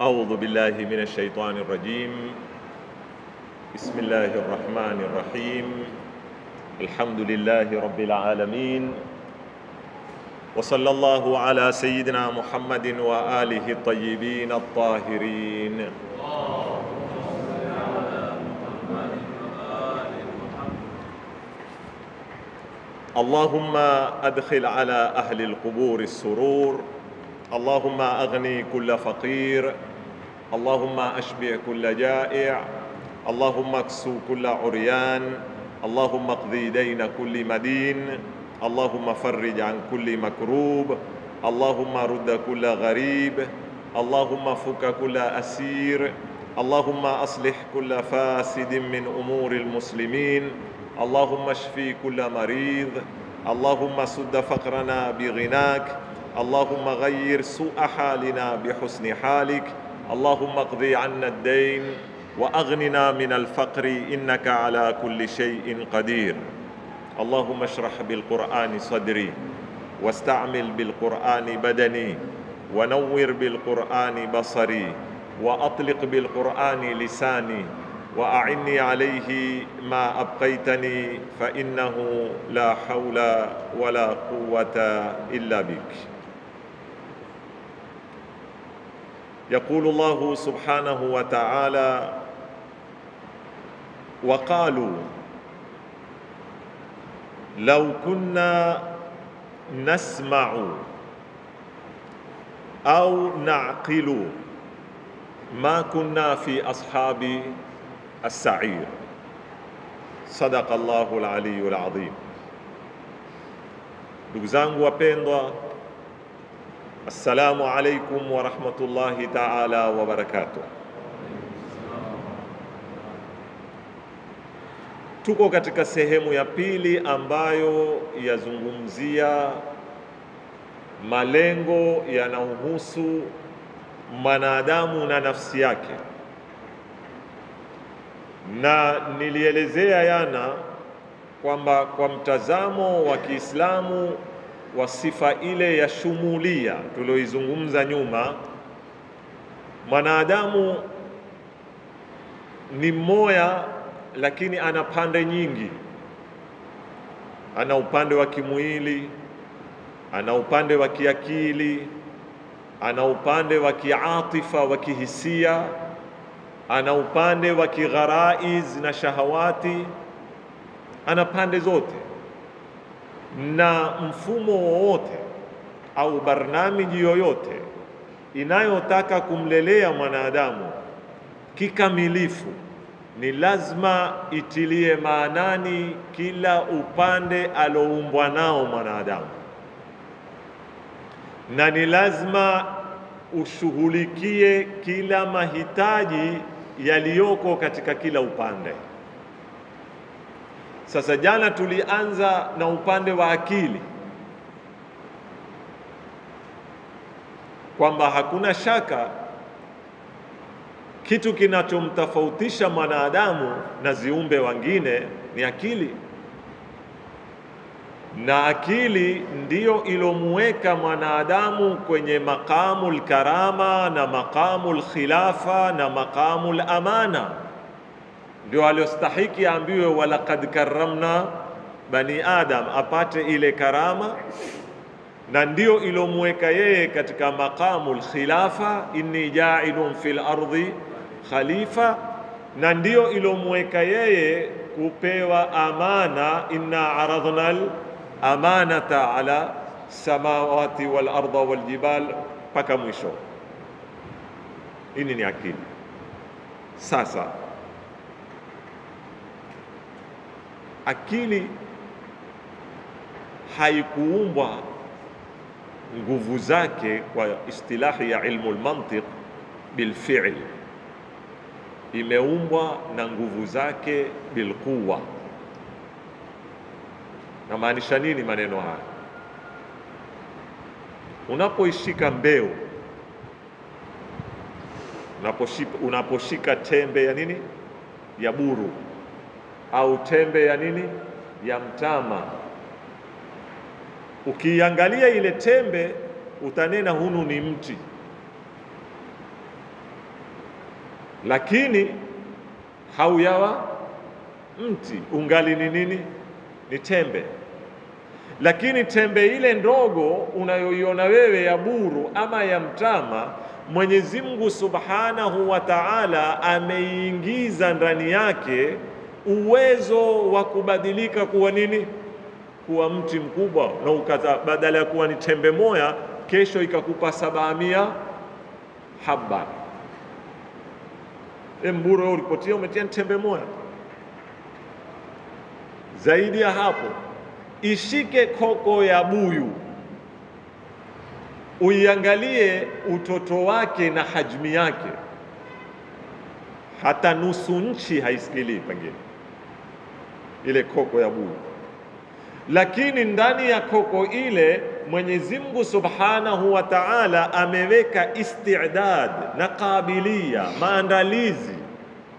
أعوذ بالله من الشيطان الرجيم. بسم الله الرحمن الرحيم. الحمد لله رب العالمين، وصلى الله على سيدنا محمد وآله الطيبين الطاهرين. اللهم أدخل على أهل القبور السرور، اللهم أغني كل فقير، اللهم أشبع كل جائع، اللهم اكسو كل عريان، اللهم اقضي دين كل مدين، اللهم فرج عن كل مكروب، اللهم رد كل غريب، اللهم فك كل أسير، اللهم أصلح كل فاسد من أمور المسلمين، اللهم اشفي كل مريض، اللهم سد فقرنا بغناك، اللهم غير سوء حالنا بحسن حالك، اللهم اقضي عنا الدين وأغننا من الفقر إنك على كل شيء قدير. اللهم اشرح بالقرآن صدري، واستعمل بالقرآن بدني، ونور بالقرآن بصري، وأطلق بالقرآن لساني، وأعني عليه ما أبقيتني، فإنه لا حول ولا قوة إلا بك. يقول الله سبحانه وتعالى: وقالوا لو كنا نسمع أو نعقل ما كنا في أصحاب السعير. صدق الله العلي العظيم. Ndugu zangu wapendwa, assalamu alaikum wa rahmatullahi ta'ala wa barakatuh. Tuko katika sehemu ya pili ambayo yazungumzia malengo yanayohusu mwanadamu na nafsi yake, na nilielezea yana kwamba kwa mtazamo wa Kiislamu wa sifa ile ya shumulia tulioizungumza nyuma, mwanadamu ni mmoja lakini ana pande nyingi. Ana upande wa kimwili, ana upande wa kiakili, ana upande wa kiatifa wa kihisia, ana upande wa kigharaiz na shahawati, ana pande zote. Na mfumo wowote au barnamiji yoyote inayotaka kumlelea mwanadamu kikamilifu ni lazima itilie maanani kila upande aloumbwa nao mwanadamu, na ni lazima ushughulikie kila mahitaji yaliyoko katika kila upande. Sasa jana tulianza na upande wa akili, kwamba hakuna shaka kitu kinachomtofautisha mwanadamu na ziumbe wengine ni akili, na akili ndiyo ilomuweka mwanadamu kwenye maqamul karama na maqamul khilafa na maqamul amana. Ndio aliostahiki ambiwe walaqad karramna bani adam, apate ile karama, na ndio ilomuweka yeye katika maqamul khilafa, inni ja'ilun fil ardi khalifa, na ndio ilomuweka yeye kupewa amana, inna aradhna al-amanata ala samawati wal arda wal jibal, paka mwisho. Hii ni akili. Sasa akili haikuumbwa nguvu zake kwa istilahi ya ilmu al-mantiq bilfi'l, imeumbwa na nguvu zake bilquwa. Na maanisha nini maneno haya? Unapoishika mbeo, unaposhika tembe ya nini, ya buru, au tembe ya nini, ya mtama, ukiangalia ile tembe utanena hunu ni mti, lakini hauyawa mti, ungali ni nini? Ni tembe. Lakini tembe ile ndogo unayoiona wewe ya buru ama ya mtama, Mwenyezi Mungu Subhanahu wa Ta'ala ameingiza ndani yake uwezo wa kubadilika kuwa nini? Kuwa mti mkubwa, na ukata badala ya kuwa ni tembe moja, kesho ikakupa 700 haba. Mburu ulipotia umetia tembe moja. Zaidi ya hapo, ishike koko ya buyu, uiangalie utoto wake na hajmi yake, hata nusu nchi haisikili pengine ile koko ya buyu. Lakini ndani ya koko ile Mwenyezi Mungu Subhanahu wa Ta'ala ameweka istidad na kabilia, maandalizi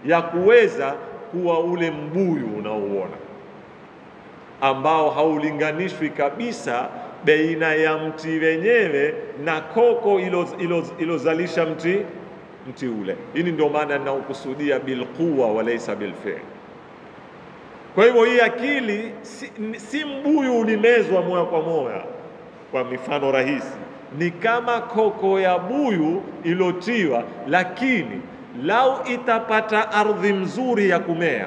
ya kuweza kuwa ule mbuyu unaouona, ambao haulinganishwi kabisa baina ya mti wenyewe na koko ilozalisha mti ule. Hili ndio maana ninaokusudia bilquwa walaysa bilfi'l. Kwa hivyo hii akili si mbuyu ulimezwa moja kwa moja. Kwa mifano rahisi, ni kama koko ya buyu ilotiwa, lakini lau itapata ardhi mzuri ya kumea,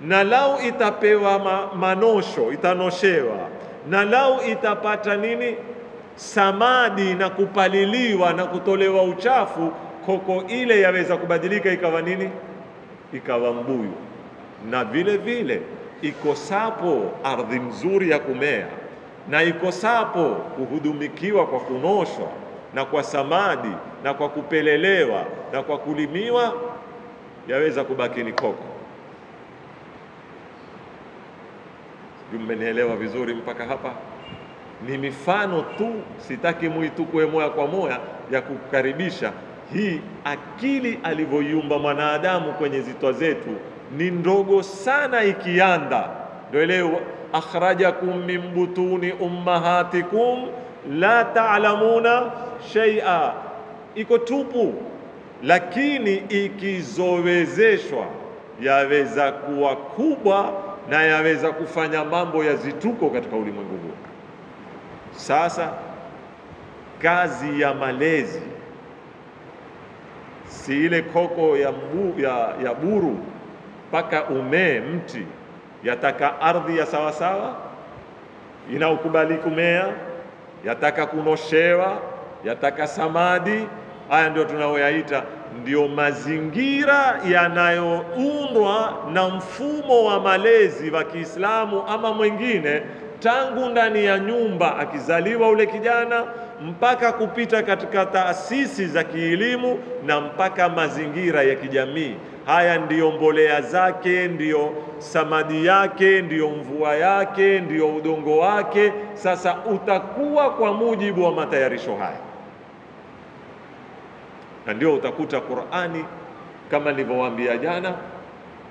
na lau itapewa manosho, itanoshewa, na lau itapata nini, samadi na kupaliliwa na kutolewa uchafu, koko ile yaweza kubadilika ikawa nini? Ikawa mbuyu. Na vile vile ikosapo ardhi mzuri ya kumea, na ikosapo kuhudumikiwa kwa kunoshwa na kwa samadi na kwa kupelelewa na kwa kulimiwa, yaweza kubaki ni koko. Mmenielewa vizuri mpaka hapa? Ni mifano tu, sitaki muitukue moja kwa moja, ya kukaribisha hii akili alivyoiumba mwanadamu kwenye zitwa zetu ni ndogo sana. Ikianda ndio ile akhrajakum min butuni ummahatikum la ta'lamuna shay'a, iko tupu, lakini ikizowezeshwa yaweza kuwa kubwa na yaweza kufanya mambo ya zituko katika ulimwengu huu. Sasa kazi ya malezi si ile koko ya buru mpaka umee mti, yataka ardhi ya sawasawa inaokubali kumea, yataka kunoshewa, yataka samadi. Haya ndio tunaoyaita ndio mazingira yanayoundwa na mfumo wa malezi wa Kiislamu ama mwingine, tangu ndani ya nyumba akizaliwa ule kijana mpaka kupita katika taasisi za kielimu na mpaka mazingira ya kijamii. Haya ndiyo mbolea zake, ndiyo samadi yake, ndiyo mvua yake, ndiyo udongo wake. Sasa utakuwa kwa mujibu wa matayarisho haya, na ndio utakuta Qur'ani kama nilivyowaambia jana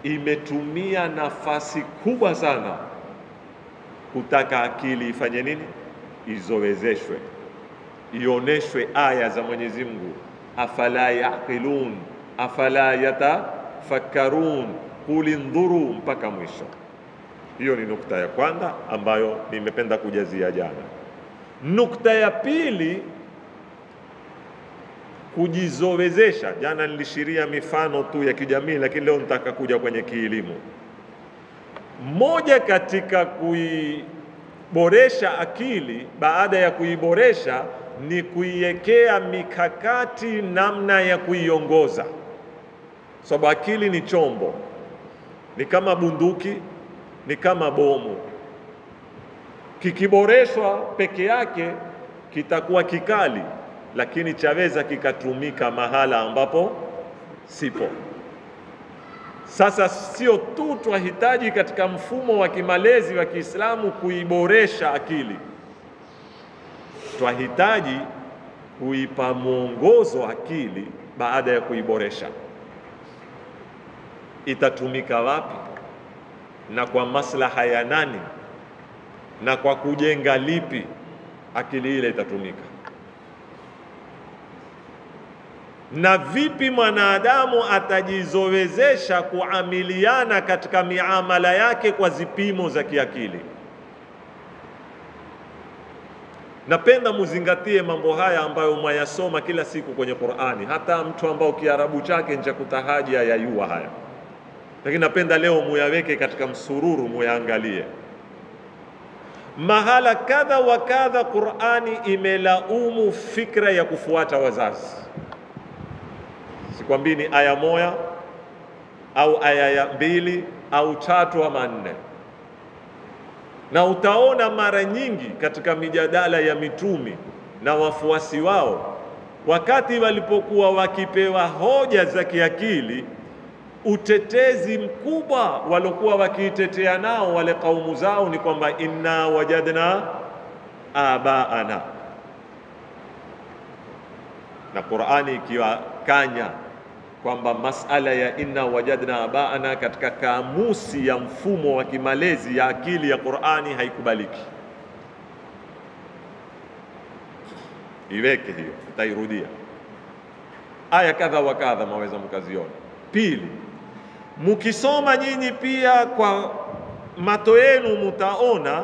imetumia nafasi kubwa sana kutaka akili ifanye nini? Izowezeshwe, ioneshwe aya za Mwenyezi Mungu. Afala yaqilun afala yatafakkarun qul indhuru, mpaka mwisho. Hiyo ni nukta ya kwanza ambayo nimependa kujazia jana. Nukta ya pili, kujizowezesha. Jana nilishiria mifano tu ya kijamii, lakini leo nitaka kuja kwenye kielimu. Moja katika kuiboresha akili, baada ya kuiboresha, ni kuiwekea mikakati namna ya kuiongoza. Sababu akili ni chombo, ni kama bunduki, ni kama bomu. Kikiboreshwa peke yake kitakuwa kikali, lakini chaweza kikatumika mahala ambapo sipo. Sasa sio tu twahitaji katika mfumo wa kimalezi wa Kiislamu kuiboresha akili, twahitaji kuipa mwongozo akili. Baada ya kuiboresha, itatumika wapi na kwa maslaha ya nani na kwa kujenga lipi akili ile itatumika. Na vipi mwanadamu atajizowezesha kuamiliana katika miamala yake kwa zipimo za kiakili? Napenda muzingatie mambo haya ambayo mwayasoma kila siku kwenye Qur'ani, hata mtu ambao Kiarabu chake ncha kutahaji yayua haya, lakini napenda leo muyaweke katika msururu, muyaangalie. Mahala kadha wa kadha Qur'ani imelaumu fikra ya kufuata wazazi. Sikwambii ni aya moja au aya mbili au tatu ama nne. Na utaona mara nyingi katika mijadala ya mitumi na wafuasi wao, wakati walipokuwa wakipewa hoja za kiakili, utetezi mkubwa walokuwa wakiitetea nao wale kaumu zao ni kwamba inna wajadna abaana, na Qur'ani ikiwakanya kwamba masala ya inna wajadna abaana katika kamusi ya mfumo wa kimalezi ya akili ya Qur'ani haikubaliki. Iweke hiyo, utairudia aya kadha wa kadha, maweza mkaziona. Pili, mukisoma nyinyi pia kwa mato yenu mutaona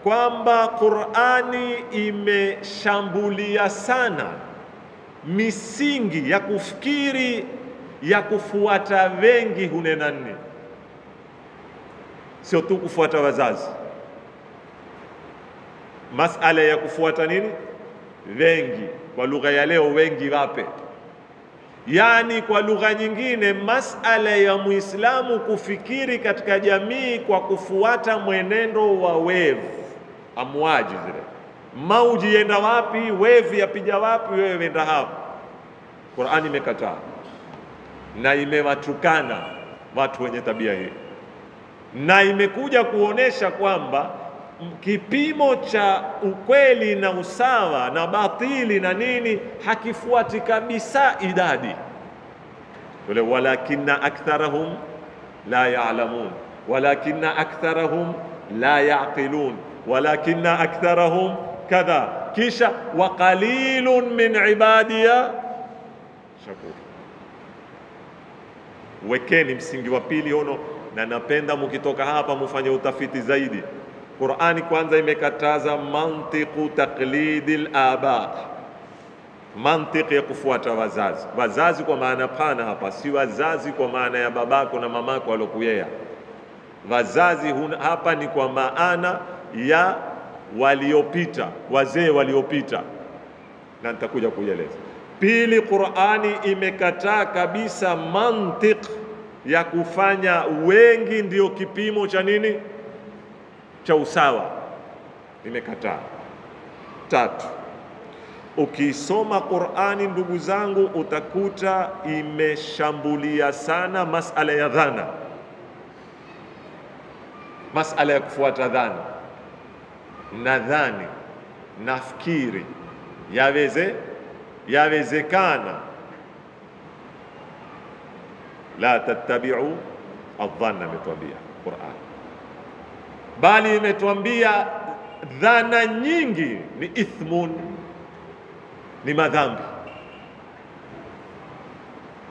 kwamba Qur'ani imeshambulia sana misingi ya kufikiri ya kufuata wengi. Hunena nini? Sio tu kufuata wazazi, masala ya kufuata nini? Wengi. Kwa lugha ya leo, wengi wape. Yani kwa lugha nyingine, masala ya Muislamu kufikiri katika jamii kwa kufuata mwenendo wa wevu, amwaji zile mauji, yenda wapi, wevi yapija wapi, wewe wenda hapo. Qur'ani imekataa na imewatukana watu wenye tabia hii, na imekuja kuonesha kwamba kipimo cha ukweli na usawa na batili na nini hakifuati kabisa idadi. Wale walakinna aktharahum la ya'lamun, walakinna aktharahum la yaqilun, walakinna aktharahum kadha, kisha wa qalilun min ibadiya shakur. Wekeni msingi wa pili ono, na napenda mukitoka hapa mufanye utafiti zaidi. Qur'ani kwanza imekataza mantiqu taqlidil aba, mantiki ya kufuata wazazi. Wazazi kwa maana pana hapa, si wazazi kwa maana ya babako na mamako walokuyea. Wazazi hapa ni kwa maana ya waliopita, wazee waliopita, na nitakuja kuieleza. Pili, Qur'ani imekataa kabisa mantiki ya kufanya wengi ndio kipimo cha nini, cha usawa, imekataa. Tatu, ukisoma Qur'ani ndugu zangu, utakuta imeshambulia sana masala ya dhana, masala ya kufuata dhana. Nadhani, nafikiri, yawezekana. La tattabi'u adh-dhanna, imetuambia Qur'an, bali imetuambia dhana nyingi ni ithmun, ni madhambi.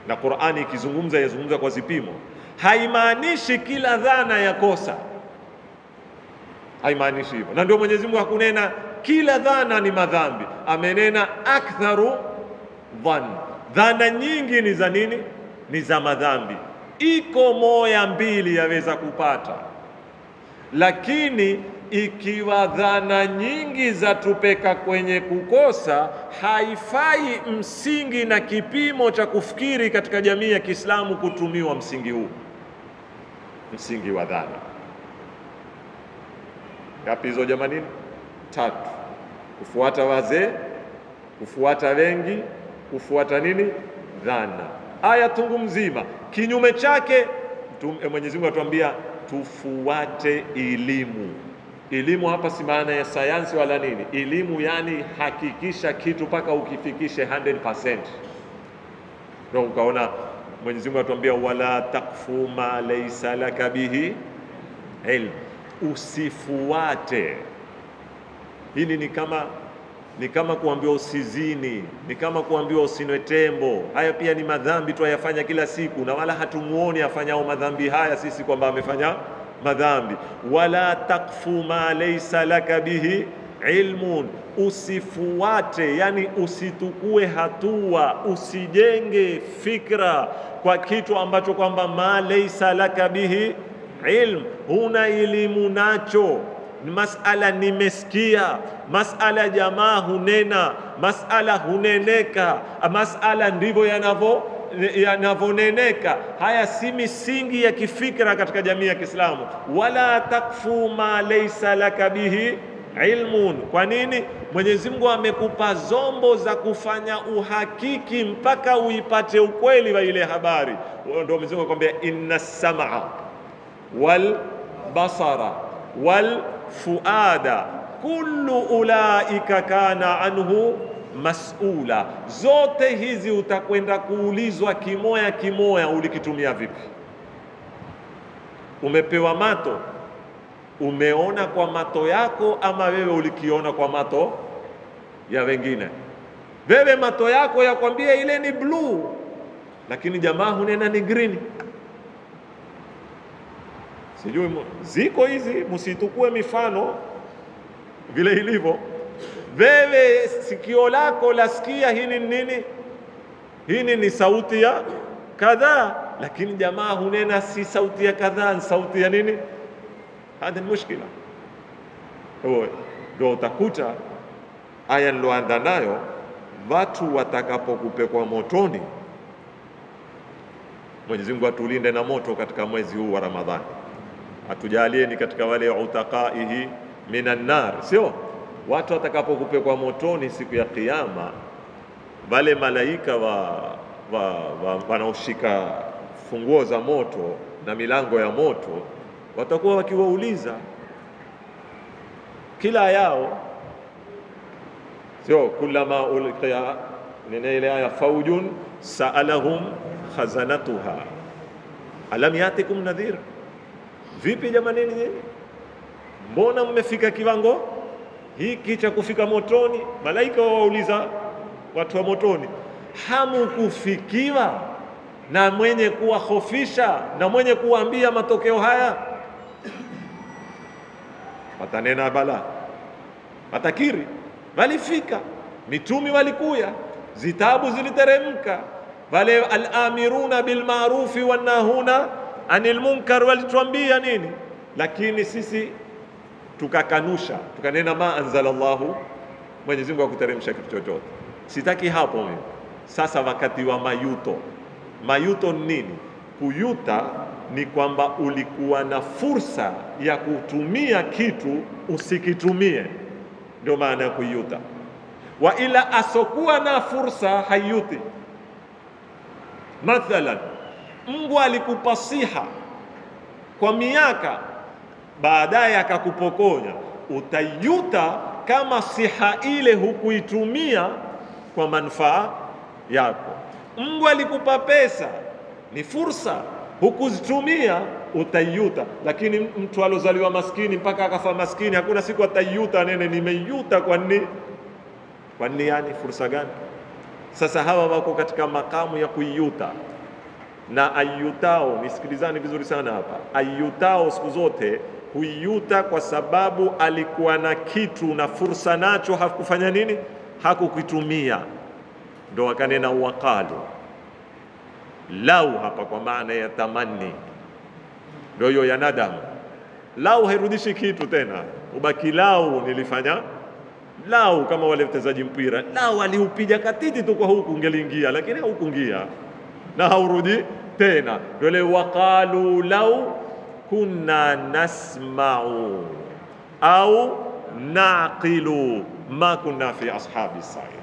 Na Qur'ani ikizungumza yazungumza kwa zipimo, haimaanishi kila dhana ya kosa, haimaanishi hivyo. Na ndio Mwenyezi Mungu hakunena kila dhana ni madhambi, amenena aktharu dhann, dhana nyingi ni za nini? Ni za madhambi. Iko moya mbili yaweza kupata, lakini ikiwa dhana nyingi za tupeka kwenye kukosa, haifai msingi na kipimo cha kufikiri katika jamii ya Kiislamu kutumiwa msingi huu, msingi wa dhana. Ngapi hizo jamani? Tatu: kufuata wazee, kufuata wengi, kufuata nini? Dhana. Aya tungu mzima. Kinyume chake Mwenyezi Mungu atuambia tufuate elimu. Elimu hapa si maana ya sayansi wala nini. Elimu yani hakikisha kitu paka ukifikishe 100%. Ndio ukaona Mwenyezi Mungu atuambia wala takfu ma laysa laka bihi ilm, usifuate. Hili ni kama ni kama kuambiwa usizini, ni kama kuambiwa usinwe tembo. Haya pia ni madhambi tu ayafanya kila siku, na wala hatumuoni afanyao madhambi haya sisi kwamba amefanya madhambi. Wala takfu ma laysa laka bihi ilmun, usifuate, yani usitukue hatua, usijenge fikra kwa kitu ambacho kwamba ma laysa laka bihi ilm, huna elimu nacho. Masala nimesikia, masala jamaa hunena, masala huneneka, masala ndivyo yanavoneneka. Haya si misingi ya kifikra katika jamii ya Kiislamu. Wala takfu ma laysa laka bihi ilmun. Kwa nini? Mwenyezi Mungu amekupa zombo za kufanya uhakiki mpaka uipate ukweli wa ile habari. Ndio Mwenyezi Mungu akwambia inna sam'a wal basara wal fuada kullu ulaika kana anhu mas'ula. Zote hizi utakwenda kuulizwa kimoya kimoya, ulikitumia vipi? Umepewa mato, umeona kwa mato yako ama wewe ulikiona kwa mato ya wengine? Wewe mato yako yakwambia ile ni blue, lakini jamaa hunena ni green. Sijui ziko hizi, msitukue mifano vile ilivyo. Wewe sikio lako lasikia hii ni nini? Hii ni sauti ya kadhaa, lakini jamaa hunena si sauti ya kadhaa, ni sauti ya nini? Hadi mushkila. Ndio utakuta aya niloanza nayo, watu watakapokupekwa motoni. Mwenyezi Mungu atulinde na moto katika mwezi huu wa Ramadhani, atujalie ni katika wale utaqaihi minan nar. Sio watu watakapokupekwa motoni siku ya Kiyama, wale malaika wanaoshika funguo za moto na milango ya moto watakuwa wakiwauliza kila yao, sio kullama ulqiya nene ile aya faujun sa'alahum khazanatuha alam yatikum nadhir. Vipi jamani, nyinyi mbona mmefika kiwango hiki cha kufika motoni? Malaika wauliza watu wa motoni, hamukufikiwa na mwenye kuwahofisha na mwenye kuambia matokeo haya? Watanena bala, watakiri walifika, mitumi walikuya, zitabu ziliteremka, wale al-amiruna bil ma'rufi wan nahuna anil munkar walituambia nini, lakini sisi tukakanusha, tukanena ma anzalallahu, Mwenyezi Mungu hakuteremsha kitu chochote. Sitaki hapo mimi. Sasa wakati wa mayuto. Mayuto nini? Kuyuta ni kwamba ulikuwa na fursa ya kutumia kitu usikitumie, ndio maana ya kuyuta. Wa ila asokuwa na fursa hayuti. Mathalan, Mungu alikupa siha kwa miaka, baadaye akakupokonya, utayuta kama siha ile hukuitumia kwa manufaa yako. Mungu alikupa pesa, ni fursa, hukuzitumia, utayuta. Lakini mtu alozaliwa maskini mpaka akafa maskini, hakuna siku atayuta nene nimeyuta kwa nini? Kwa nini? Yani fursa gani? Sasa hawa wako katika makamu ya kuyuta. Na ayutao, nisikilizani vizuri sana hapa, ayutao siku zote huyuta kwa sababu alikuwa na kitu na fursa nacho, hakufanya nini? Hakukitumia. Ndio wakanena waqalu lau, hapa kwa maana ya tamani, ndio hiyo ya nadamu. Lau hairudishi kitu tena, ubaki lau nilifanya lau, kama wale wachezaji mpira, lau aliupiga katiti tu kwa huku ungeliingia, lakini haukuingia na haurudi tena. Ndio ile waqalu lau kunna nasma'u au naqilu ma kunna fi ashabi sa'ir.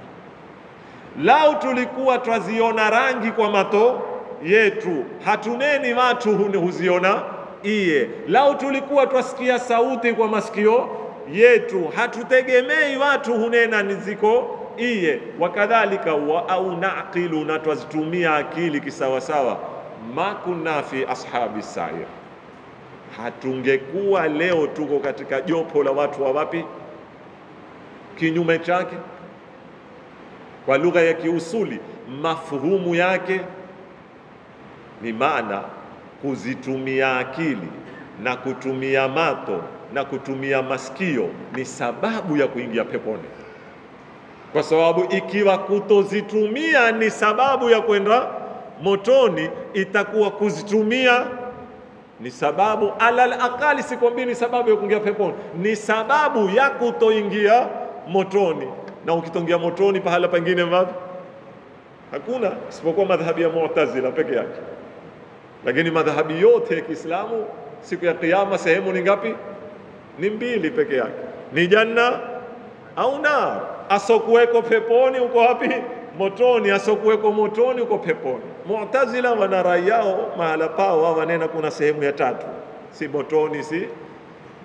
Lau tulikuwa twaziona rangi kwa mato yetu, hatuneni watu huziona iye. Lau tulikuwa twasikia sauti kwa masikio yetu, hatutegemei watu hunena niziko iye. Wakadhalika wa au naqilu, na twazitumia akili kisawasawa, ma kunna fi ashabi sa'ir, hatungekuwa leo tuko katika jopo la watu wa wapi? Kinyume chake. Kwa lugha ya kiusuli, mafhumu yake ni maana kuzitumia akili na kutumia mato na kutumia masikio ni sababu ya kuingia peponi. Kwa sababu ikiwa kutozitumia ni sababu ya kwenda motoni, itakuwa kuzitumia ni sababu, alal aqali, sikwambii ni sababu ya kuingia peponi, ni sababu ya kutoingia motoni. Na ukitongia motoni pahala pengine wapi? Hakuna, isipokuwa madhhabi ya Mu'tazila peke yake. Lakini madhhabi yote ya Kiislamu siku ya Kiyama sehemu ni ngapi? Ni mbili peke yake, ni janna au nar. Asokuweko peponi uko wapi? Motoni. Asokuweko motoni uko peponi. Mu'tazila wana rai yao mahala pao, wao wanena kuna sehemu ya tatu, si motoni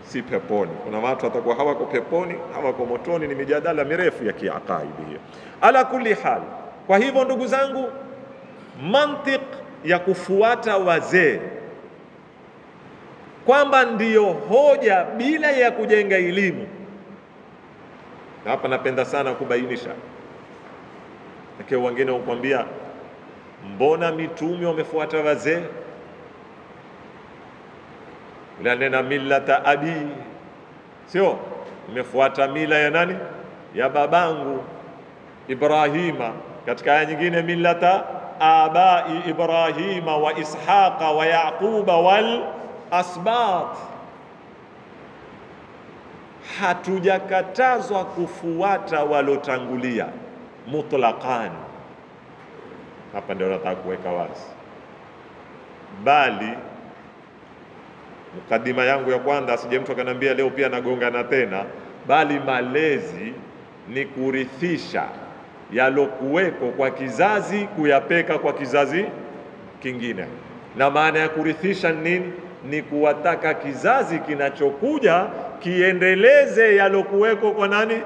si peponi. Kuna watu watakuwa hawako peponi, hawako motoni. Ni mijadala mirefu ya kiakaidi hiyo. Ala kulli hal, kwa hivyo ndugu zangu, mantiq ya kufuata wazee kwamba ndiyo hoja bila ya kujenga elimu, na hapa napenda sana kubainisha, lakini wengine hukwambia mbona mitume wamefuata wazee? Nena millata abi, sio nimefuata mila ya nani? Ya babangu Ibrahima. Katika aya nyingine millata abai Ibrahima wa Ishaqa wa Yaquba wal asbat. Hatujakatazwa kufuata walotangulia mutlaqan. Hapa ndio nataka kuweka wazi, bali mukadima yangu ya kwanza, asije mtu akanambia leo pia nagongana tena, bali malezi ni kurithisha yalokuweko kwa kizazi kuyapeka kwa kizazi kingine. Na maana ya kurithisha nini? Ni kuwataka kizazi kinachokuja kiendeleze yalokuweko kwa nani?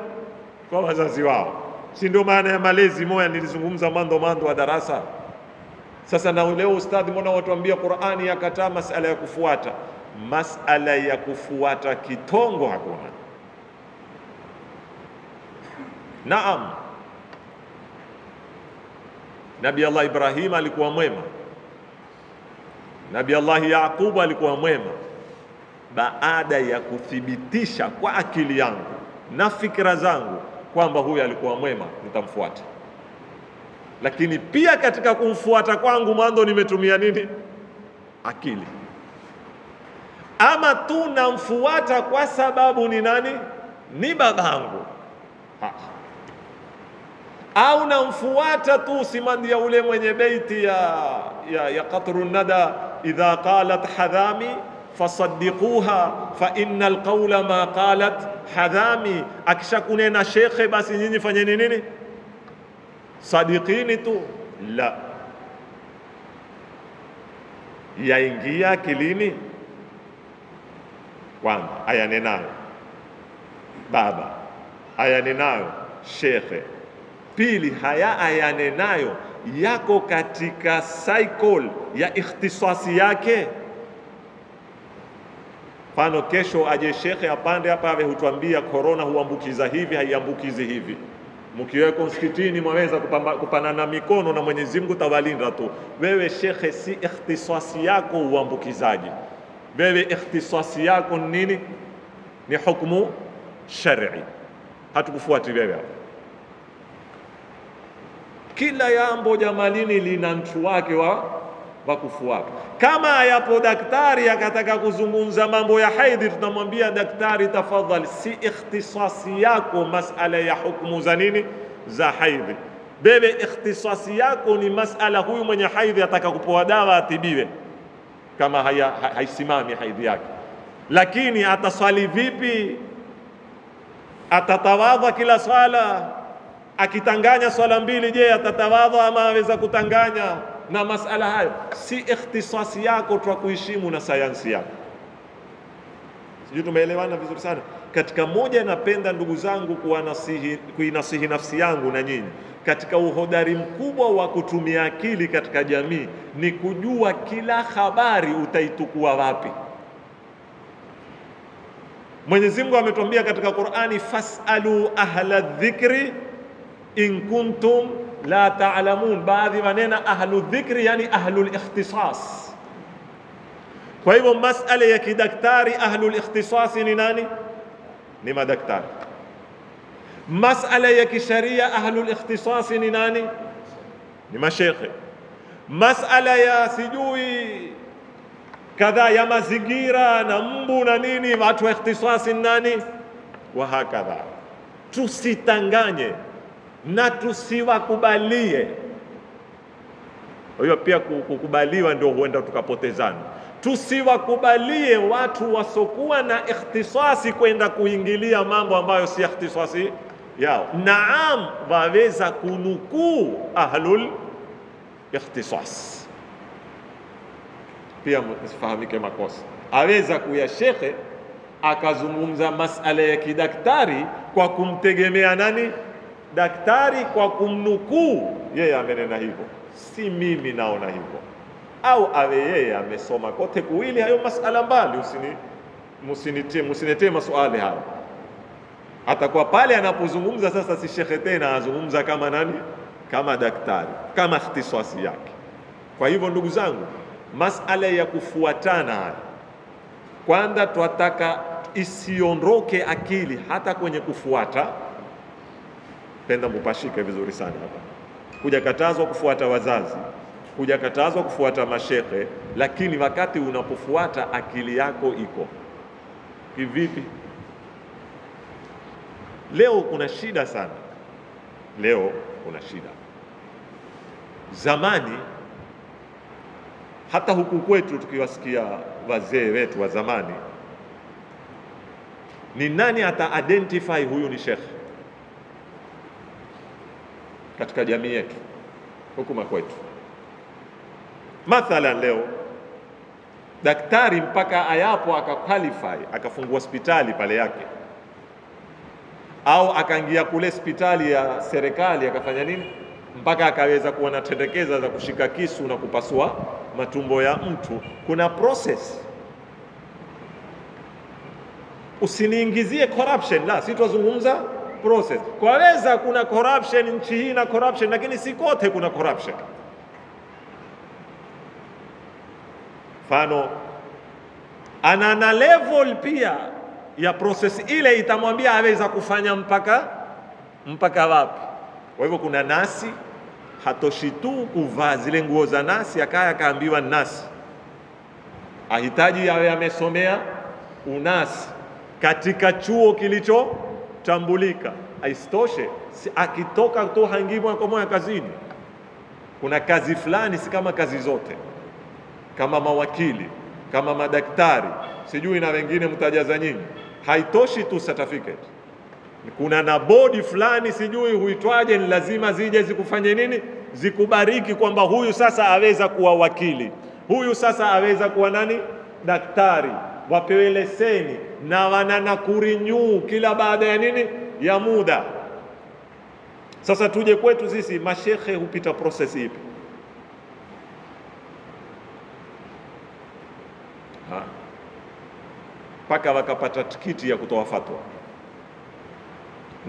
Kwa wazazi wao. Si ndio maana ya malezi? Moja nilizungumza mando wa darasa. Sasa na leo ustadhi, mbona watuambia Qur'ani yakataa masala ya kufuata? Masala ya kufuata kitongo hakuna. Naam, Nabii Allah Ibrahim alikuwa mwema, Nabii Allah Yaqub alikuwa mwema. Baada ya kuthibitisha kwa akili yangu na fikra zangu kwamba huyu alikuwa mwema, nitamfuata. Lakini pia katika kumfuata kwangu mwanzo nimetumia nini? Akili. Ama tu namfuata kwa sababu ni nani? Ni babangu. Au namfuata tu simandi ya ule mwenye beiti ya Qatrun Nada, idha qalat hadhami fasaddiquha fa innal qawla ma qalat hadhami. Akishakunena shekhe, basi nyinyi fanyeni nini? Sadiqini tu. La, yaingia akilini kwanza ayanenayo baba, ayanenayo shekhe. Pili, haya ayanenayo yako katika cycle ya ikhtisasi yake. Pano kesho aje shekhe apande hapa ave hutuambia corona huambukiza hivi, haiambukizi hivi. Mkiweko msikitini mwaweza kupanana mikono na Mwenyezi Mungu tawalinda tu. Wewe shekhe, si ikhtisasi yako uambukizaji. Wewe ikhtisasi yako nini? Ni hukumu shar'i. Hatukufuati wewe hapa. Kila jambo jamalini lina mtu wake wa kufuata. Kama yapo daktari akataka kuzungumza mambo ya haidhi, tunamwambia daktari, tafadhali, si ikhtisasi yako masala ya hukumu za nini? Za haidhi. Bebe ikhtisasi yako ni masala huyu mwenye haidhi ataka kupoa dawa atibiwe kama haisimami haidhi yake. Lakini ataswali vipi? Atatawadha kila swala? Akitanganya swala mbili, je, atatawadha ama aweza kutanganya? Na masala hayo si ikhtisasi yako, twa kuheshimu na sayansi yako. Sijui tumeelewana vizuri sana. Katika moja, napenda ndugu zangu kuinasihi nafsi yangu na nyinyi, katika uhodari mkubwa wa kutumia akili katika jamii ni kujua kila habari utaitukua wapi. Mwenyezi Mungu ametuambia katika Qur'ani, fasalu ahla dhikri in kuntum la ta'lamun. Baadhi wanena ahlu dhikri, yani ahlu ikhtisas. Kwa hivyo masala ya kidaktari ahlu ikhtisas ni nani? Ni madaktari. Masala ya kisharia ahlu ikhtisas ni nani? Ni mashekhe. Masala ya sijui kadha ya mazingira na mbu na nini, watu wa ikhtisasi nani? Wa hakadha. Tusitanganye na tusiwakubalie. Hiyo pia kukubaliwa ndio huenda tukapotezana. Tusiwakubalie watu wasokuwa na ikhtisasi kwenda kuingilia mambo ambayo si ikhtisasi yao. Naam, waweza kunukuu ahlul ikhtisas, pia msifahamike makosa. Aweza kuya shekhe akazungumza masala ya kidaktari kwa kumtegemea nani? Daktari, kwa kumnukuu yeye amenena hivyo, si mimi naona hivyo. Au awe yeye amesoma kote kuwili hayo masala mbali. Msinetee maswali hayo. Atakuwa pale anapozungumza sasa si shekhe tena, azungumza kama nani? Kama daktari, kama ikhtisasi yake. Kwa hivyo ndugu zangu, masala ya kufuatana haya, kwanza twataka isiondoke akili hata kwenye kufuata. Penda mupashike vizuri sana hapa. Hujakatazwa kufuata wazazi, hujakatazwa kufuata mashekhe, lakini wakati unapofuata akili yako iko kivipi? Leo kuna shida sana. Leo kuna shida. Zamani hata huku kwetu tukiwasikia wazee wetu wa zamani, ni nani ata identify huyu ni shekhe katika jamii yetu huku kwetu? Mathalan leo daktari mpaka ayapo akaqualify akafungua hospitali pale yake, au akaingia kule hospitali ya serikali akafanya nini mpaka akaweza kuwa na tendekeza za kushika kisu na kupasua matumbo ya mtu. Kuna process. Usiniingizie corruption, la, si tuzungumza process. Kwaweza kuna corruption nchi hii na corruption, lakini si kote kuna corruption. Mfano ana level pia ya process ile itamwambia aweza kufanya mpaka wapi. Kwa hivyo kuna nasi hatoshi tu kuvaa zile nguo za nasi akaya akaambiwa nasi, ahitaji awe amesomea unasi katika chuo kilichotambulika. Aistoshe, si akitoka tu hangimwa kwa moja kazini. Kuna kazi fulani si kama kazi zote, kama mawakili, kama madaktari, sijui na wengine mtajaza nyingi, haitoshi tu certificate. Kuna na bodi fulani sijui huitwaje, ni lazima zije zikufanye nini, zikubariki kwamba huyu sasa aweza kuwa wakili, huyu sasa aweza kuwa nani, daktari, wapewe leseni na wanana kurenew kila baada ya nini, ya muda. Sasa tuje kwetu sisi, mashekhe hupita process ipi? Paka wakapata tikiti ya kutoa fatwa,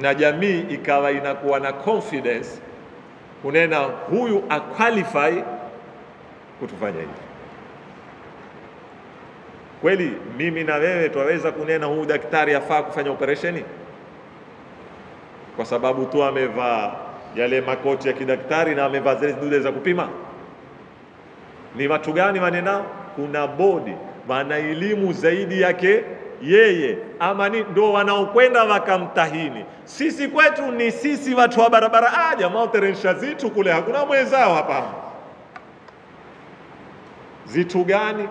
na jamii ikawa inakuwa na confidence kunena huyu aqualify kutufanya hivi. Kweli mimi na wewe twaweza kunena huyu daktari afaa kufanya operesheni kwa sababu tu amevaa yale makoti ya kidaktari na amevaa zile dude za kupima? Ni watu gani wanena? Kuna bodi wana elimu zaidi yake yeye, ama ni ndo wanaokwenda wakamtahini. Sisi kwetu ni sisi watu wa barabara, jamaa terensha zitu kule, hakuna mwenzao hapa. Zitu gani?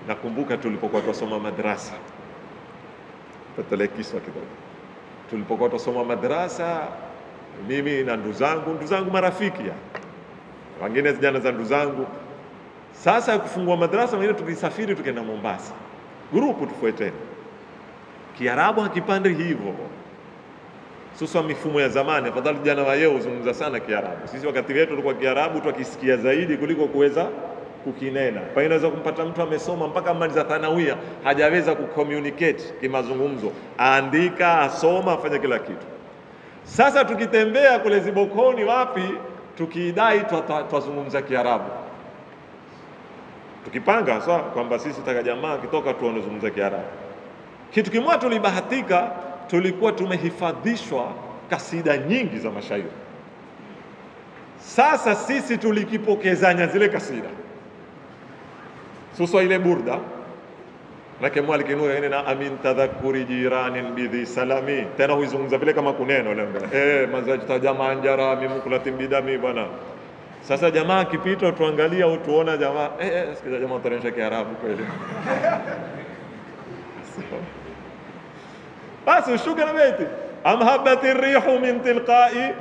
Nakumbuka tulipokuwa tusoma madrasa, tutelekiswa kidogo. Tulipokuwa tusoma madrasa, mimi na ndugu zangu marafiki ya wengine vijana za ndugu zangu, sasa kufungua madrasa wengine tukisafiri tukaenda Mombasa, grupu tufueteni. Kiarabu hakipande hivyo. Sasa mifumo ya zamani, afadhali jana wa leo uzungumza sana Kiarabu. Sisi wakati wetu tulikuwa Kiarabu tukisikia zaidi kuliko kuweza kukinena. Kwa hiyo inaweza kumpata mtu amesoma mpaka maliza thanawia hajaweza kucommunicate kimazungumzo, aandika, asoma, afanya kila kitu. Sasa tukitembea kule Zibokoni wapi, tukidai twazungumza Kiarabu, tukipanga sawa kwamba sisi taka jamaa kitoka tuanazungumza Kiarabu. Kitu kimoja tulibahatika, tulikuwa tumehifadhishwa kasida nyingi za mashairi. Sasa sisi tulikipokezanya zile kasida, suso ile burda lake mwali kinua na amin tadhakuri jiranin bidhi salami, tena huizungumza vile kama kuneno leo mazajta jamaa njara mimukulatin bidami bwana. Sasa jamaa kipita tuangalia au tuona jamaa sikiza jamaa utanisha Kiarabu kweli. Basi ushuka na beti amhabati rihu min tilqai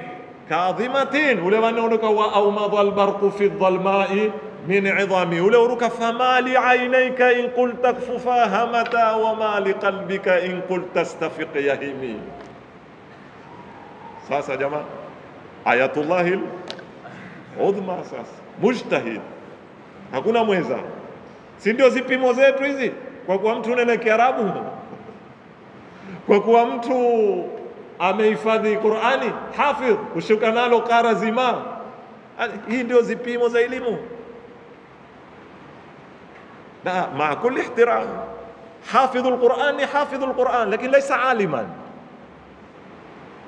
kadhimatin, ule wanaonuka wa au madhal barqu fi dhalmai min idhami, ule uruka famali ainayka in qulta kfufa hamata wa mali qalbika in qulta stafiq yahimi. Sasa jamaa ayatullahil udhma, sasa mujtahid, hakuna mweza, si ndio zipimo zetu hizi? Kwa kuwa mtu nene Kiarabu, kwa kuwa mtu amehifadhi Qur'ani, hafidh, kushuka nalo qara zima, hii ndio zipimo za elimu. Na maa kulli ihtiram, hafidhul Qur'ani hafidhul Qur'an, lakini laysa aliman.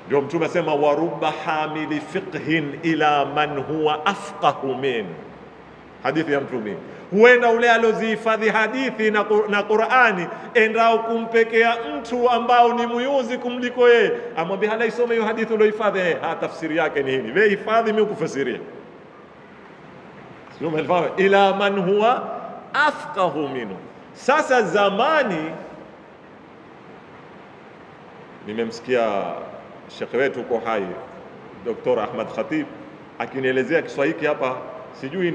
Ndio Mtume asema wa rubba hamili fiqhin ila man huwa afqahu min, hadithi ya Mtume. Huenda ule alozihifadhi hadithi na Qur'ani endao kumpekea mtu ambao ni muyuzi kumliko yeye, amwambia hala isome hiyo hadithi uliohifadhi, tafsiri yake ni hili, wewe hifadhi, mimi kufasiria. Sio mfano ila man huwa afqahu minhu. Sasa zamani nimemsikia shekhe wetu uko hai Dr. Ahmad Khatib akinielezea Kiswahili hapa, sijui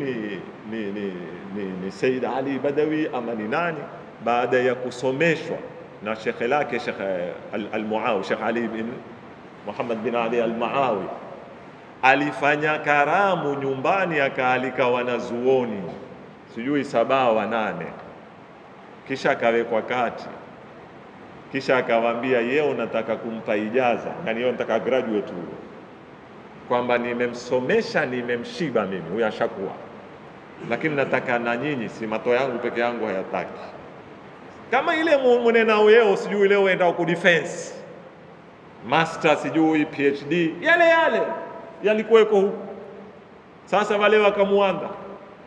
ni Said Ali Badawi ama ni nani, baada ya kusomeshwa na shekhe lake Sheikh Al-Muawi, Sheikh Ali bin Muhammad bin Ali Al-Muawi, alifanya karamu nyumbani, akaalika wanazuoni sijui 7 wa 8, kisha akawekwa kati, kisha akawaambia yeye unataka kumpa ijaza, yani yeye nataka graduate huyo, kwamba nimemsomesha nimemshiba mimi, huyo ashakuwa, lakini nataka na nyinyi, si mato yangu peke yangu hayataki. Kama ile mwenena wao sijui leo enda ku defense master sijui PhD, yale yalikuweko huko. Sasa wale wakamuanda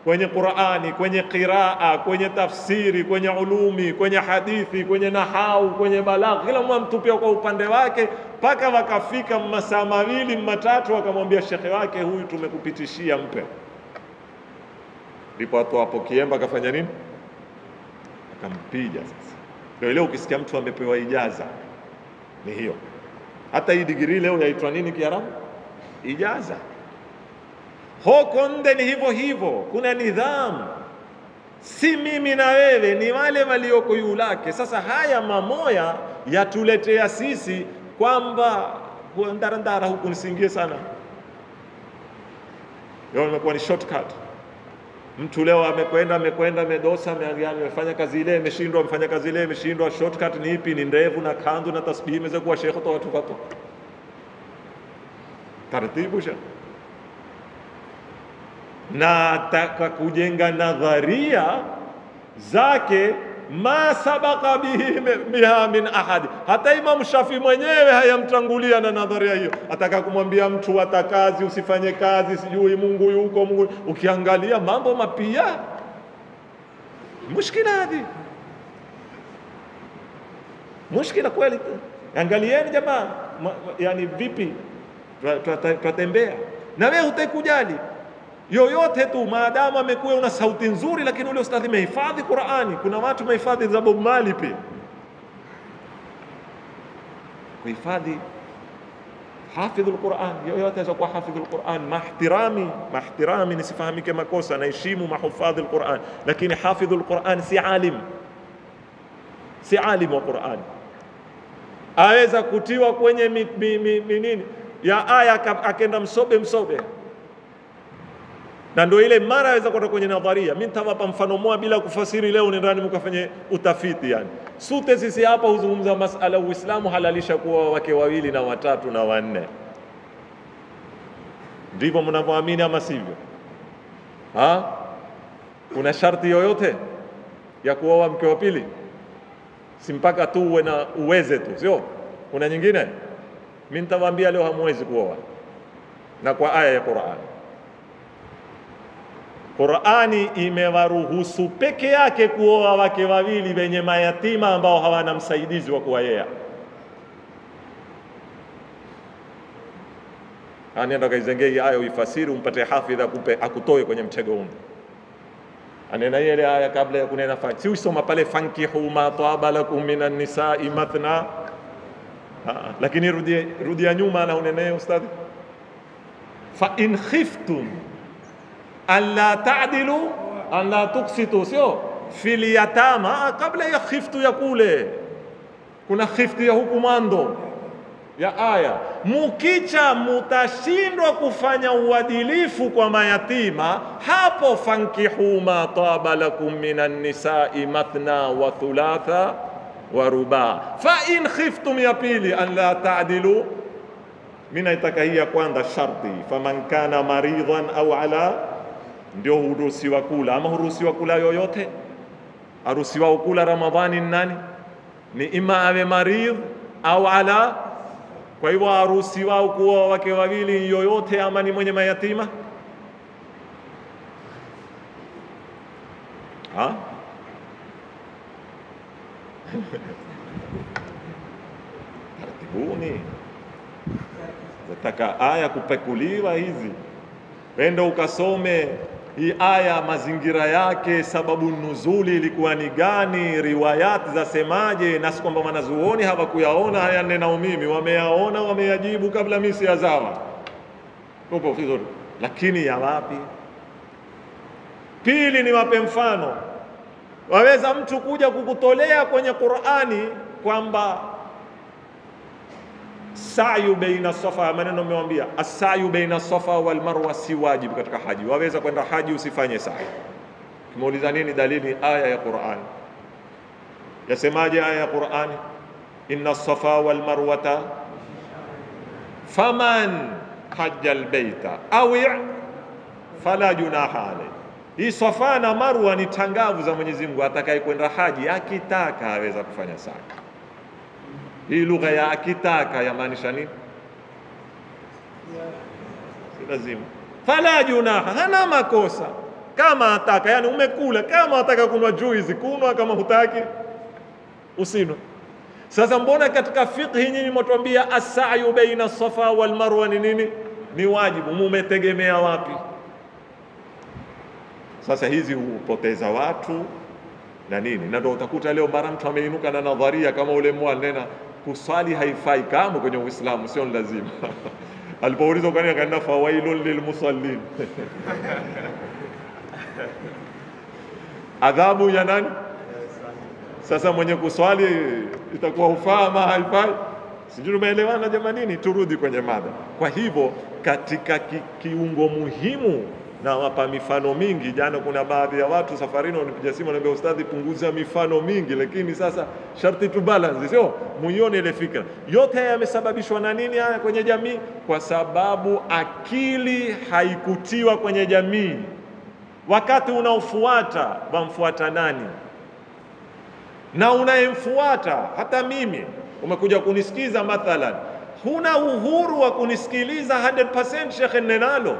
kwenye Qur'ani, kwenye qiraa, kwenye tafsiri, kwenye ulumi, kwenye hadithi, kwenye nahau, kwenye balagha, kila mmoja mtupia kwa upande wake, mpaka wakafika masaa 2 matatu, wakamwambia shekhe wake, huyu tumekupitishia, mpe. Ndipo watu hapo kiemba akafanya nini? Akampiga. Sasa ndio leo ukisikia mtu amepewa ijaza ni hiyo. Hata hii degree leo yaitwa nini Kiarabu? Ijaza. Huko nde ni hivyo hivyo, kuna nidhamu, si mimi na wewe, ni wale walioko juu lake. Sasa haya mamoya yatuletea sisi kwamba ndarandara huku nisingie sana, leo imekuwa ni shortcut. Mtu leo amekwenda amedosa, amefanya kazi ile ameshindwa, amefanya kazi ile ameshindwa. Shortcut ni ipi? Ni ndevu na kandu na tasbihi, imeweza kuwa shekhe toa watu taratibu sha na taka kujenga nadharia zake, ma sabaka biha min ahadi. Hata Imam Shafi mwenyewe hayamtangulia na nadharia hiyo, ataka kumwambia mtu hata kazi usifanye kazi, sijui Mungu yuko Mungu. Ukiangalia mambo mapia mushkila hadi mushkila kweli. Angalieni jamaa, yani vipi tutembea na wewe utakujali yoyote tu, maadamu amekuwa una sauti nzuri, lakini ule ustadhi mehifadhi Qur'ani. Kuna watu mehifadhi za Bob Marley pia, kuhifadhi hafidhul Qur'an, yoyote aweza kuwa hafidhul Qur'an. Mahtirami nisifahamike makosa, naheshimu mahufadhul Qur'an, lakini hafidhul Qur'an si alim wa Qur'an. Aweza kutiwa kwenye nini ya aya akenda msobe, na ndio ile mara aweza kwenda kwenye nadharia. Mimi nitawapa mfano mmoja bila kufasiri leo, nendani mkafanye utafiti. Yani sote sisi hapa huzungumza masala Uislamu halalisha kuwa wake 2 na 3 na 4, Ndivyo mnavyoamini ama sivyo? Kuna sharti yoyote ya kuoa mke wa pili? Si mpaka tu uwe na uweze tu, sio? Kuna nyingine? Mimi nitawaambia leo hamwezi kuoa, na kwa aya ya Qur'ani imewaruhusu peke yake kuoa wake wawili wenye mayatima ambao hawana msaidizi wa kuwalea. Anaenda kaizengei aya uifasiri umpate hafidha akutoe kwenye mtego huu. Anena ile aya kabla ya kunena si usoma pale fankihu ma taba lakum minan nisa'i mathna. Lakini rudia nyuma na unene ustadhi. Fa in khiftum alla ta'dilu alla tuqsitu, sio fil yatama. Kabla ya khiftu ya kule kuna khiftu ya huku mando ya aya, mukicha mutashindwa kufanya uadilifu kwa mayatima, hapo fankihu ma taba lakum minan nisa'i mathna wa thulatha wa ruba. Fa in khiftum ya pili an la ta'dilu, mina itakahia kwanza sharti faman kana maridhan au ala, ndio huruhusiwa kula. Ama huruhusiwa kula yoyote? Haruhusiwa kula Ramadhani nani? Ni ima awe maridh au ala. Kwa hivyo haruhusiwa kuoa wake wawili yoyote, ama ni mwenye mayatima. Tartibuni, zataka aya kupekuliwa hizi. Wenda ukasome hii aya, mazingira yake, sababu nuzuli ilikuwa ni gani, riwayati za semaje, na si kwamba wanazuoni hawakuyaona haya nena mimi, wameyaona, wameyajibu kabla mimi siyazawa. Upo vizuri, lakini ya wapi? Pili, ni wape mfano. Waweza mtu kuja kukutolea kwenye Qur'ani kwamba sayu baina safa, maneno umewambia asayu baina safa wal marwa si wajibu katika haji. Waweza kwenda haji usifanye sa'i. Kimuuliza nini dalili? Aya ya Qur'ani. Yasemaje aya ya Qur'ani? Inna safa wal marwata faman hajja al baita aw fala junaha alayhi. Hii safa na marwa ni tangavu za Mwenyezi Mungu, atakaye kwenda haji akitaka aweza kufanya sa'i. Hii lugha ya akitaka yamaanisha nini? Si lazima. Fala junaha, hana makosa kama ataka. Yani umekula, kama ataka kunwa juizi kunwa, kama hutaki usinwa. Sasa mbona katika fiqh nyinyi mtuambia as-sa'yu baina safa wal marwa ni nini? Ni wajibu. Mumetegemea wapi? Sasa hizi hupoteza watu na nini, na ndio utakuta leo mara mtu ameinuka na nadharia kama ule mwanena kuswali haifai kama kwenye Uislamu, sio lazima. Alipoulizwa kwani akaenda fawailul lilmusallin. Adhabu ya nani? Sasa mwenye kuswali itakuwa ufaa ama haifai? Sijui umeelewana jamanini, turudi kwenye mada. Kwa hivyo katika kiungo muhimu, na wapa mifano mingi. Jana kuna baadhi ya watu safarini wanipigia simu wananiambia ustadhi, punguza mifano mingi, lakini sasa sharti tu balance, sio muione ile fikra. Yote haya yamesababishwa na nini haya kwenye jamii? Kwa sababu akili haikutiwa kwenye jamii. Wakati unaofuata wamfuata nani? Na unayemfuata, hata mimi umekuja kunisikiza mathalan, huna uhuru wa kunisikiliza 100% shekhe nenalo.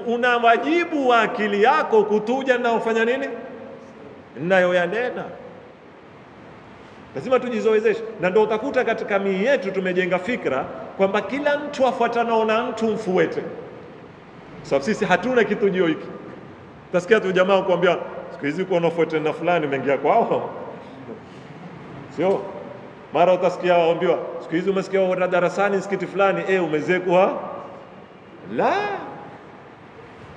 Una wajibu wa akili yako kutuja na ufanya nini ninayoyanena. Lazima tujizoezeshe, na ndio utakuta katika mii yetu tumejenga fikra kwamba kila mtu afuatanao na mtu mfuete. Sababu sisi hatuna kitu jio hiki. Utasikia tu jamaa kuambia siku hizi kwa unafuata na fulani umeingia kwao. Sio? Mara utasikia waambiwa siku hizi umesikia wa darasani msikiti fulani umezekwa. La,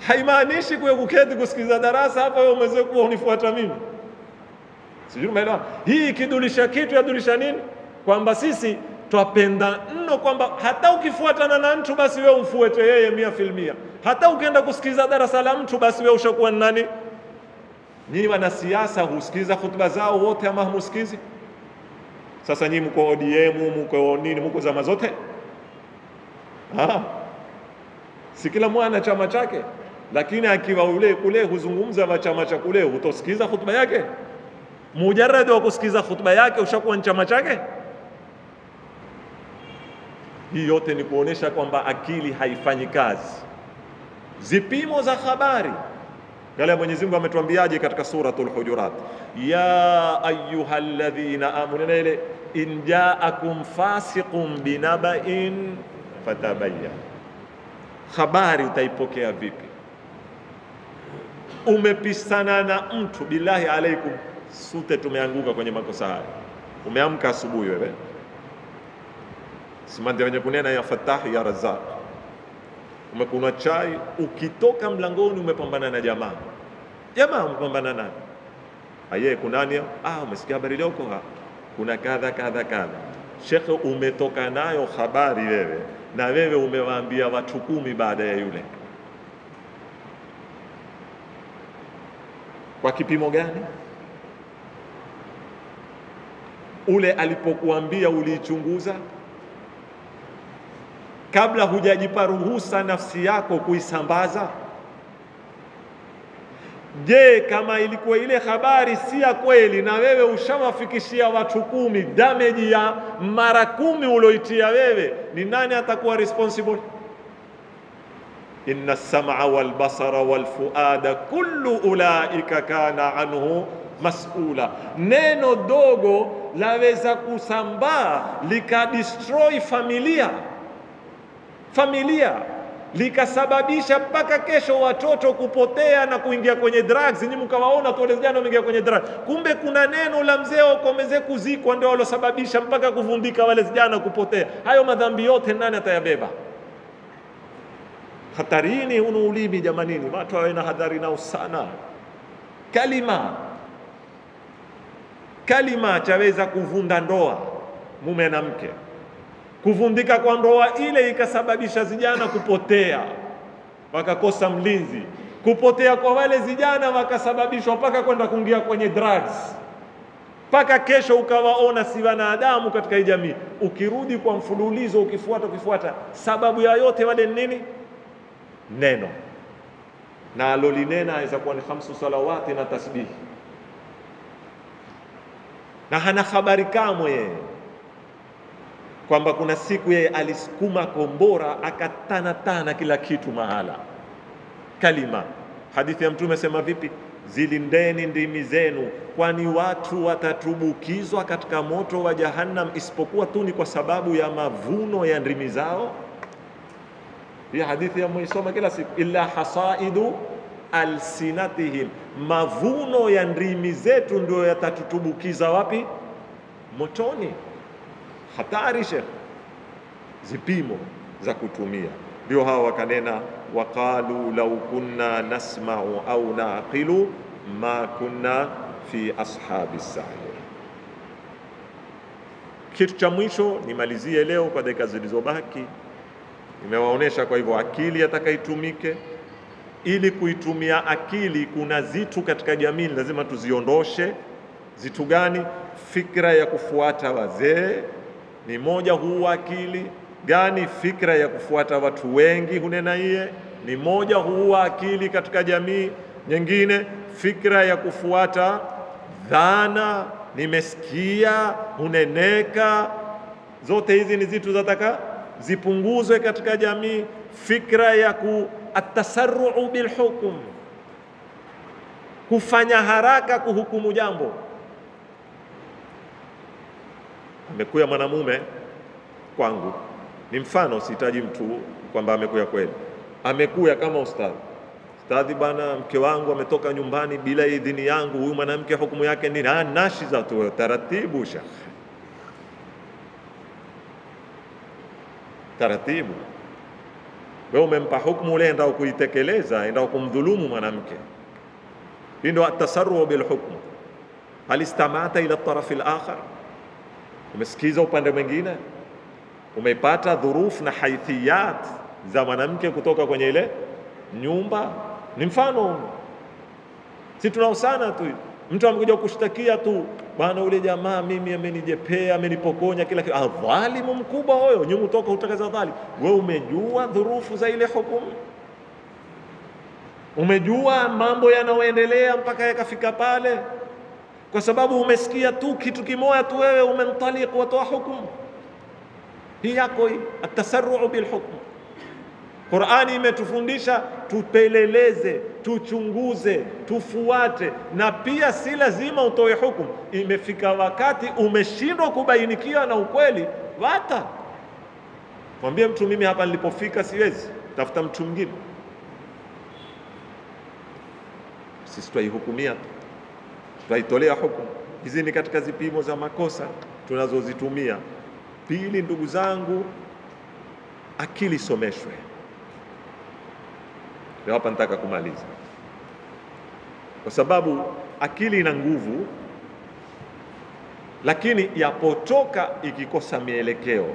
haimaanishi kwa kuketi kusikiza darasa hapa wewe umezekwa unifuata mimi. Sijui umeelewa? Hii kidulisha kitu yadulisha nini? Kwamba sisi twapenda mno kwamba hata ukifuatana na mtu basi wewe umfuate yeye 100%. Hata ukienda kusikiza darasa la mtu basi wewe ushakuwa nani? Nyinyi wanasiasa husikiza hutuba zao wote ama humusikizi? Sasa nyinyi mko ODM, mko nini, mko zama zote? Si kila mwana chama chake, lakini akiwa ule kule huzungumza wa chama cha kule, utosikiza hutuba yake. Mujarrad wa kusikiza hutuba yake ushakuwa ni chama chake. Hii yote ni kuonesha kwamba akili haifanyi kazi. Zipimo za habari, yale Mwenyezi Mungu ametuambiaje katika suratul Hujurat, ya ayyuhalladhina amanu, ile in ja'akum fasiqun binaba'in fatabayyan. Habari utaipokea vipi? Umepisana na mtu, billahi alaikum, sote tumeanguka kwenye makosa haya. Umeamka asubuhi wewe, simande wenye kunena ya Fatah ya Razzaq, umekunywa chai, ukitoka mlangoni umepambana na jamaa umepambana naye, aye kunani? Umesikia habari leo kuna kadha kadha kadha. Shekhe, umetoka nayo habari wewe, na wewe umewaambia watu 10 baada ya yule. Kwa kipimo gani? Ule alipokuambia uliichunguza kabla hujajipa ruhusa nafsi yako kuisambaza? Je, kama ilikuwa ile habari si ya kweli na wewe ushawafikishia watu 10, damage ya mara 10 uloitia wewe, ni nani atakuwa responsible? Inna as-sam'a wal basara wal fuada kullu ulaika kana anhu mas'ula. Neno dogo laweza kusambaa likadestroy familia, likasababisha mpaka kesho watoto kupotea na kuingia kwenye drugs. Ni mkawaona tu wale vijana wameingia kwenye drugs, kumbe kuna neno la mzee ukomeze kuzikwa ndio walosababisha mpaka kuvundika wale vijana kupotea. Hayo madhambi yote nani atayabeba? Hatarini hunu ulimi jamanini, watu wawe na hadhari nao sana. Kalima chaweza kuvunda ndoa mume na mke. Kuvundika kwa ndoa ile ikasababisha vijana kupotea, wakakosa mlinzi. Kupotea kwa wale vijana wakasababishwa mpaka kwenda kuingia kwenye drugs, mpaka kesho ukawaona si wanadamu katika jamii. Ukirudi kwa mfululizo, ukifuata, sababu ya yote wale nini? Neno. Na alolinena aweza kuwa ni 5 salawati na tasbihi, na hana habari kamwe yeye kwamba kuna siku yeye alisukuma kombora akatanatana kila kitu mahala. Kalima. Hadithi ya Mtume sema vipi? Zilindeni ndimi zenu, kwani watu watatubukizwa katika moto wa Jahannam isipokuwa tu ni kwa sababu ya mavuno ya ndimi zao. Hii hadithi ya mwisoma kila siku, illa hasaidu alsinatihim, mavuno ya ndimi zetu ndio yatatutubukiza wapi? Motoni. Hatari shekh, zipimo za kutumia. Ndio hawa wakanena, waqalu law kunna nasma'u au naqilu ma kunna fi ashabi sa'ir. Kitu cha mwisho nimalizie leo kwa dakika zilizobaki, nimewaonesha kwa hivyo akili atakaitumike. Ili kuitumia akili, kuna zitu katika jamii lazima tuziondoshe. Zitu gani? Fikra ya kufuata wazee ni moja, huu akili gani? Fikra ya kufuata watu wengi hunena iye ni moja, huu akili katika jamii. Nyingine fikra ya kufuata dhana, nimesikia huneneka. Zote hizi ni zitu zataka zipunguzwe katika jamii. Fikra ya atasarru'u bilhukm, kufanya haraka kuhukumu jambo. Amekuya mwanamume kwangu, ni mfano, sihitaji mtu kwamba amekuya kweli. Amekuya kama ustadhi, bana, mke wangu ametoka nyumbani bila idhini yangu, huyu mwanamke hukumu yake nini? Nashiza tu taratibu shekh, taratibu. Wewe umempa hukumu ule, enda kuitekeleza, enda kumdhulumu mwanamke. Hii ndio atasarru bil hukm. Hal istamata ila taraf al akhar, umesikiza upande mwingine, umeipata dhurufu na haithiyat za mwanamke kutoka kwenye ile nyumba. Ni mfano, si tunaosana tu, Mtu amekuja kushtakia tu, bwana ule jamaa mimi amenijepea, amenipokonya kila kitu. Dhalimu mkubwa huyo, nyumu toka utakeza dhalimu. Wewe umejua dhurufu za ile hukumu? Umejua mambo yanayoendelea mpaka yakafika pale? Kwa sababu umesikia tu kitu kimoja tu, wewe umemtaliq watoa hukumu hii yako hii, atasarru bil hukm. Qur'ani imetufundisha tupeleleze, tuchunguze, tufuate, na pia si lazima utoe hukumu. Imefika wakati umeshindwa kubainikiwa na ukweli, wata mwambie mtu, mimi hapa nilipofika siwezi, tafuta mtu mwingine. Sisi twaihukumia, twaitolea hukumu. Hizi ni katika zipimo za makosa tunazozitumia. Pili, ndugu zangu, akili someshwe. Leo hapa nataka kumaliza, kwa sababu akili ina nguvu, lakini yapotoka ikikosa mielekeo.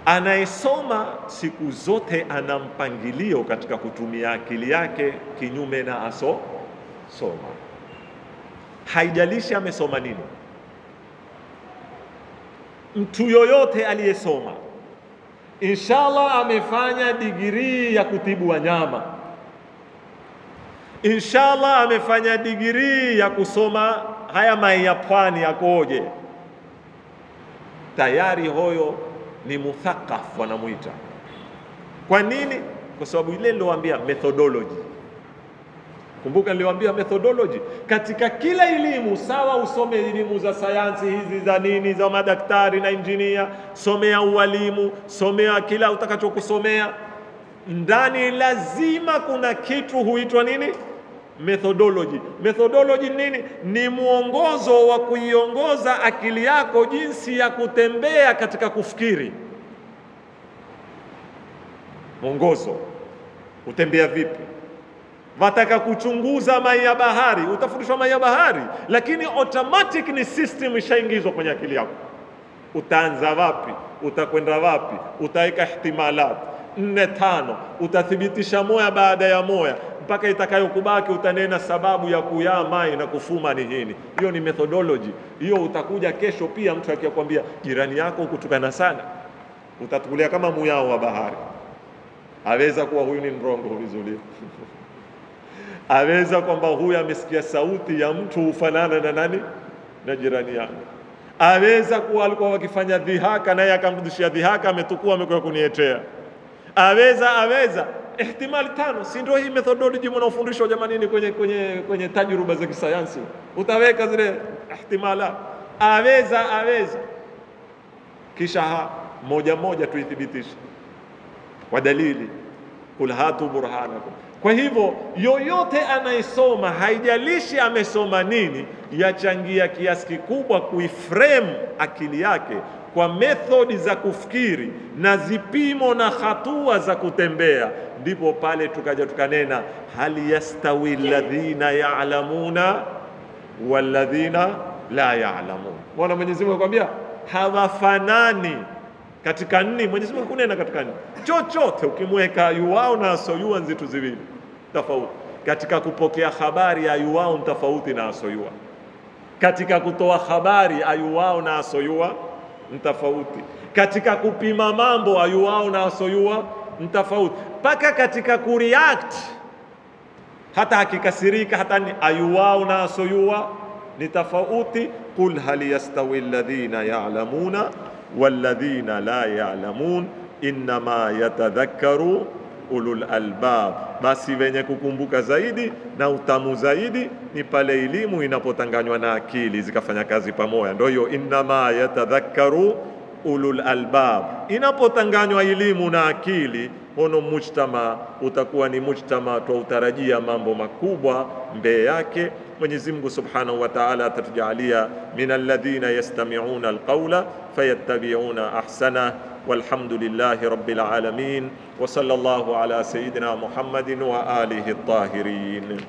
Anayesoma siku zote ana mpangilio katika kutumia akili yake, kinyume na asosoma. Haijalishi amesoma nini. Mtu yoyote aliyesoma, inshallah amefanya digrii ya kutibu wanyama, inshallah amefanya digrii ya kusoma haya mai ya pwani yakoje, tayari hoyo ni muthaqaf wanamuita. Kwa nini? Kwa sababu ile niliwaambia methodology. Kumbuka niliwaambia methodology katika kila elimu. Sawa, usome elimu za sayansi hizi za nini, za madaktari na injinia, somea ualimu, somea kila utakachokusomea, ndani lazima kuna kitu huitwa nini? Methodology. Methodology nini? Ni mwongozo wa kuiongoza akili yako jinsi ya kutembea katika kufikiri. Mwongozo utembea vipi? Wataka kuchunguza mai ya bahari, utafundishwa mai ya bahari, lakini automatic ni system ishaingizwa kwenye akili yako. Utaanza wapi? Utakwenda wapi? Utaweka ihtimalat 4-5, utathibitisha moja baada ya moja mpaka itakayokubaki utanena sababu ya kuyaa mai na kufuma ni hini. Hiyo ni methodology. Hiyo utakuja kesho pia mtu akikwambia jirani yako kutukana sana, utatukulia kama muyao wa bahari. Aweza kuwa huyu ni mrongo vizuri aweza kwamba huyu amesikia sauti ya mtu ufanana na nani? Na jirani yake. Aweza kuwa alikuwa wakifanya dhihaka naye akamrudishia dhihaka, ametukua amekuwa kunietea. Aweza ihtimali 5. Si ndio hii methodology mnaofundishwa jamanini kwenye tajruba za kisayansi? Utaweka zile ihtimala. Aweza kisha moja tuithibitishe kwa dalili, kul hatu burhanakum. Kwa hivyo yoyote anayesoma, haijalishi amesoma nini, yachangia kiasi kikubwa kuiframe akili yake kwa methodi za kufikiri na zipimo na hatua za kutembea. Ndipo pale tukaja tukanena hal yastawi alladhina ya'lamuna walladhina la ya'lamun. Bwana Mwenyezi Mungu akwambia hawafanani katika nini. Mwenyezi Mungu kunena katika nini chochote, ukimweka yuwao na asoyua nzitu ziwili tofauti. Katika kupokea habari ayuwao tofauti na asoyua, katika kutoa habari ayuwao na asoyua tofauti, katika kupima mambo ayuwao na asoyua tofauti, mpaka katika kureact, hata akikasirika hata ni ayuwao na asoyua ni tofauti. Qul hal yastawi alladhina ya'lamuna walladhina la ya'lamun innama yatadhakkaru ulul albab. Basi wenye kukumbuka zaidi na utamu zaidi ni pale elimu inapotanganywa na akili zikafanya kazi pamoja. Ndio hiyo innama yatadhakkaru ulul albab. Inapotanganywa elimu na akili, hono mujtama utakuwa ni mujtama tuutarajia mambo makubwa mbele yake. Mwenyezi Mungu Subhanahu wa Ta'ala atatujalia minal ladhina yastami'una alqawla fayattabi'una ahsana. Walhamdulillahi rabbil alamin wa sallallahu ala sayyidina Muhammadin wa alihi at-tahirin.